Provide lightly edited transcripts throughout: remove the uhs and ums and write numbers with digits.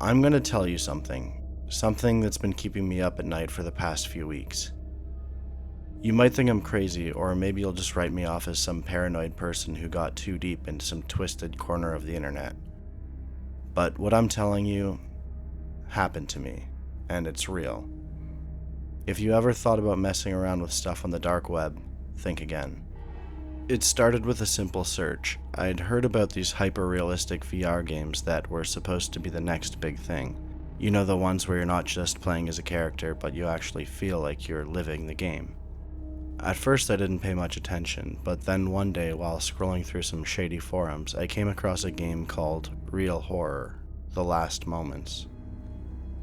I'm gonna tell you something that's been keeping me up at night for the past few weeks. You might think I'm crazy, or maybe you'll just write me off as some paranoid person who got too deep into some twisted corner of the internet. But what I'm telling you happened to me, and it's real. If you ever thought about messing around with stuff on the dark web, think again. It started with a simple search. I'd heard about these hyper-realistic VR games that were supposed to be the next big thing. You know, the ones where you're not just playing as a character, but you actually feel like you're living the game. At first I didn't pay much attention, but then one day while scrolling through some shady forums, I came across a game called Real Horror: The Last Moments.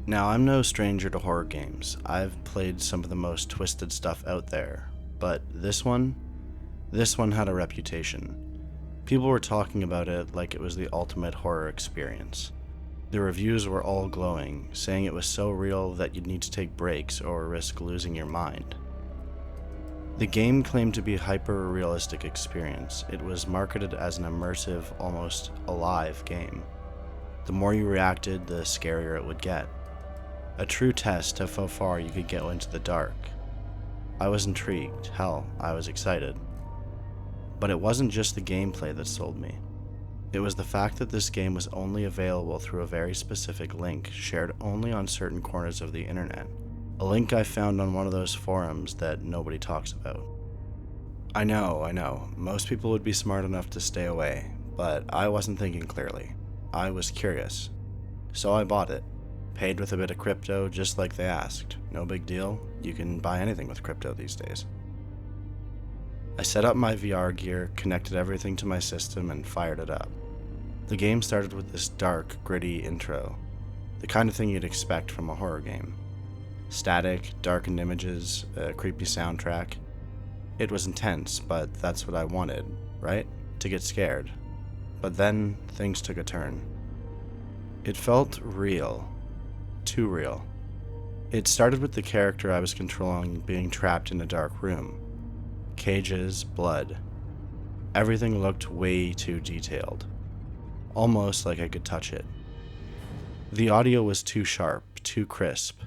Now, I'm no stranger to horror games. I've played some of the most twisted stuff out there, but this one had a reputation. People were talking about it like it was the ultimate horror experience. The reviews were all glowing, saying it was so real that you'd need to take breaks or risk losing your mind. The game claimed to be a hyper-realistic experience. It was marketed as an immersive, almost alive game. The more you reacted, the scarier it would get. A true test of how far you could go into the dark. I was intrigued. Hell, I was excited. But it wasn't just the gameplay that sold me. It was the fact that this game was only available through a very specific link shared only on certain corners of the internet. A link I found on one of those forums that nobody talks about. I know, most people would be smart enough to stay away, but I wasn't thinking clearly. I was curious. So I bought it. Paid with a bit of crypto just like they asked. No big deal, you can buy anything with crypto these days. I set up my VR gear, connected everything to my system, and fired it up. The game started with this dark, gritty intro, the kind of thing you'd expect from a horror game. Static, darkened images, a creepy soundtrack. It was intense, but that's what I wanted, right? To get scared. But then, things took a turn. It felt real. Too real. It started with the character I was controlling being trapped in a dark room. Cages, blood. Everything looked way too detailed. Almost like I could touch it. The audio was too sharp, too crisp.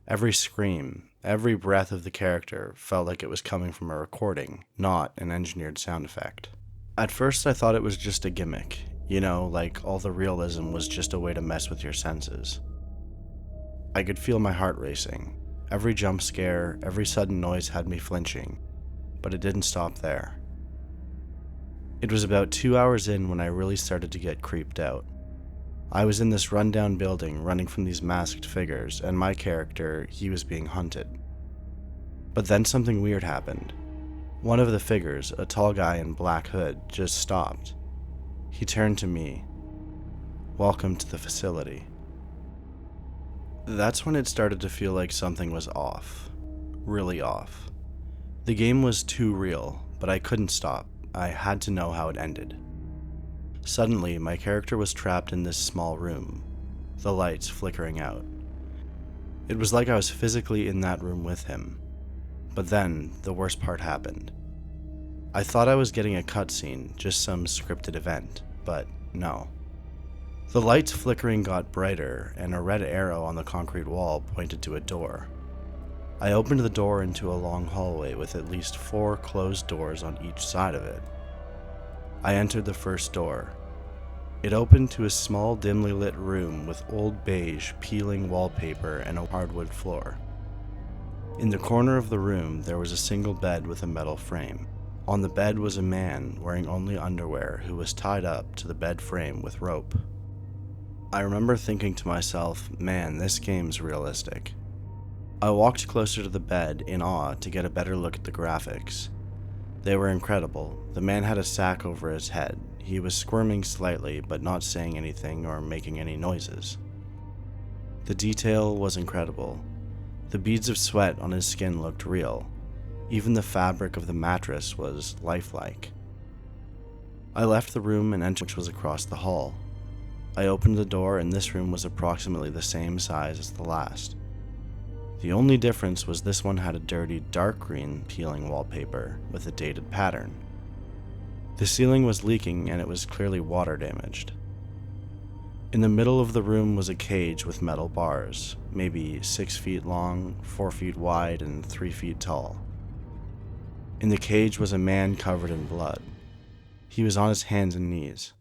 Every scream, every breath of the character felt like it was coming from a recording, not an engineered sound effect. At first I thought it was just a gimmick, like all the realism was just a way to mess with your senses. I could feel my heart racing. Every jump scare, every sudden noise had me flinching, but it didn't stop there. It was about 2 hours in when I really started to get creeped out. I was in this rundown building running from these masked figures, and my character, he was being hunted. But then something weird happened. One of the figures, a tall guy in black hood, just stopped. He turned to me. "Welcome to the facility." That's when it started to feel like something was off. Really off. The game was too real, but I couldn't stop. I had to know how it ended. Suddenly, my character was trapped in this small room, the lights flickering out. It was like I was physically in that room with him. But then, the worst part happened. I thought I was getting a cutscene, just some scripted event, but no. The lights flickering got brighter, and a red arrow on the concrete wall pointed to a door. I opened the door into a long hallway with at least 4 closed doors on each side of it. I entered the first door. It opened to a small, dimly lit room with old beige, peeling wallpaper and a hardwood floor. In the corner of the room, there was a single bed with a metal frame. On the bed was a man wearing only underwear who was tied up to the bed frame with rope. I remember thinking to myself, man, this game's realistic. I walked closer to the bed in awe to get a better look at the graphics. They were incredible. The man had a sack over his head. He was squirming slightly, but not saying anything or making any noises. The detail was incredible. The beads of sweat on his skin looked real. Even the fabric of the mattress was lifelike. I left the room and entered, which was across the hall. I opened the door, and this room was approximately the same size as the last. The only difference was this one had a dirty, dark green peeling wallpaper with a dated pattern. The ceiling was leaking and it was clearly water damaged. In the middle of the room was a cage with metal bars, maybe 6 feet long, 4 feet wide, and 3 feet tall. In the cage was a man covered in blood. He was on his hands and knees.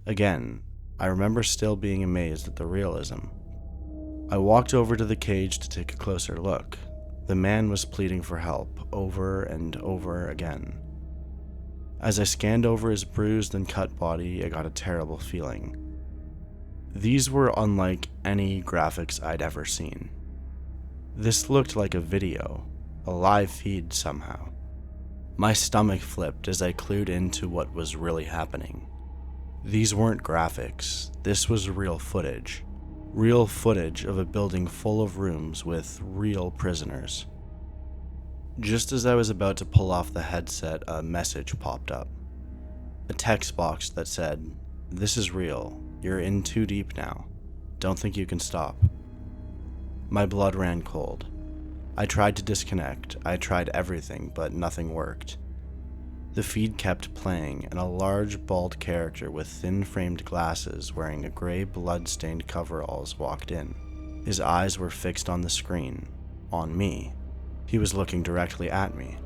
Again, I remember still being amazed at the realism. I walked over to the cage to take a closer look. The man was pleading for help over and over again. As I scanned over his bruised and cut body, I got a terrible feeling. These were unlike any graphics I'd ever seen. This looked like a video, a live feed somehow. My stomach flipped as I clued into what was really happening. These weren't graphics, this was real footage. Real footage of a building full of rooms with real prisoners. Just as I was about to pull off the headset, a message popped up. A text box that said, "This is real. You're in too deep now. Don't think you can stop." My blood ran cold. I tried to disconnect. I tried everything, but nothing worked. The feed kept playing, and a large, bald character with thin-framed glasses wearing a gray blood-stained coveralls walked in. His eyes were fixed on the screen, on me. He was looking directly at me,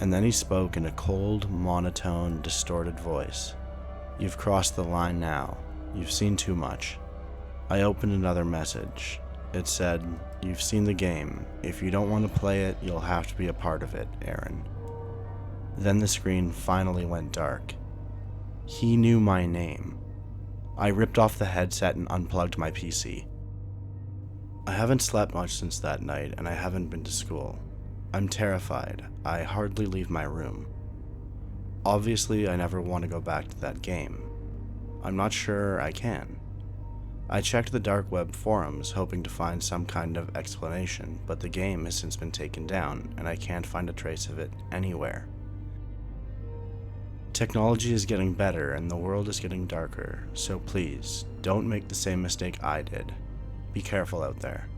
and then he spoke in a cold, monotone, distorted voice. "You've crossed the line now. You've seen too much." I opened another message. It said, "You've seen the game. If you don't want to play it, you'll have to be a part of it, Aaron." Then the screen finally went dark. He knew my name. I ripped off the headset and unplugged my PC. I haven't slept much since that night, and I haven't been to school. I'm terrified. I hardly leave my room. Obviously, I never want to go back to that game. I'm not sure I can. I checked the dark web forums hoping to find some kind of explanation, but the game has since been taken down, and I can't find a trace of it anywhere. Technology is getting better and the world is getting darker, so please, don't make the same mistake I did. Be careful out there.